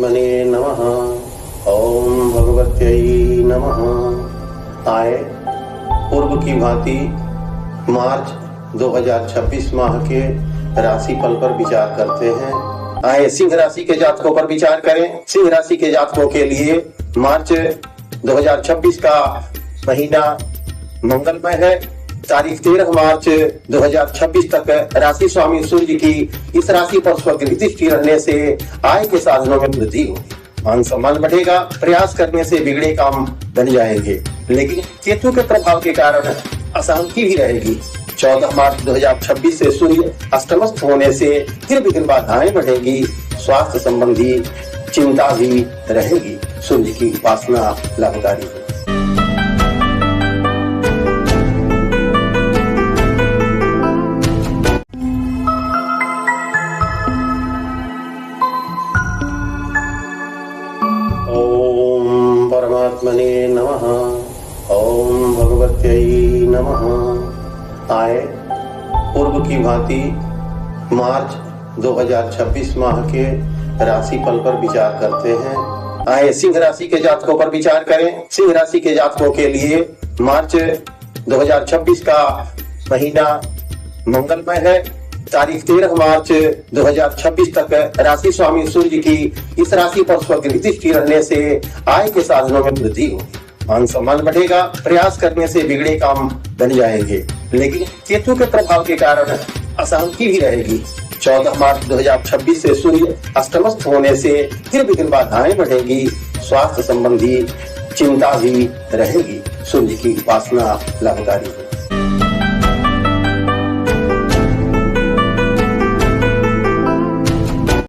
परमात्मने नमः। ओम भगवत्यै नमः। आए पूर्व की भांति मार्च 2026 माह के राशिफल पर विचार करते हैं। आए सिंह राशि के जातकों पर विचार करें। सिंह राशि के जातकों के लिए मार्च 2026 का महीना मंगलमय है। तारीख 13 मार्च 2026 तक राशि स्वामी सूर्य की इस राशि पर स्वगृह दृष्टि रहने से आय के साधनों में वृद्धि होगी, मान सम्मान बढ़ेगा, प्रयास करने से बिगड़े काम बन जाएंगे। लेकिन केतु के प्रभाव के कारण अशांति भी रहेगी। 14 मार्च 2026 से सूर्य अष्टमस्थ होने से फिर विघ्न बाधाएं बढ़ेगी, स्वास्थ्य संबंधी चिंता भी रहेगी। सूर्य की उपासना लाभकारी है। ओम परमात्मने नमः। ओम भगवत्यै नमः। आए पूर्व की भांति मार्च 2026 माह के राशिफल पर विचार करते हैं। आए सिंह राशि के जातकों पर विचार करें। सिंह राशि के जातकों के लिए मार्च 2026 का महीना मंगलमय है। तारीख 13 मार्च 2026 तक राशि स्वामी सूर्य की इस राशि पर स्वगृह दृष्टि रहने से आय के साधनों में वृद्धि होगी, मान सम्मान बढ़ेगा, प्रयास करने से बिगड़े काम बन जाएंगे। लेकिन केतु के प्रभाव के कारण अशांति भी रहेगी। 14 मार्च 2026 से सूर्य अष्टमस्थ होने से फिर विघ्न बाधाएं बढ़ेगी, स्वास्थ्य संबंधी चिंता भी रहेगी। सूर्य की उपासना लाभकारी है।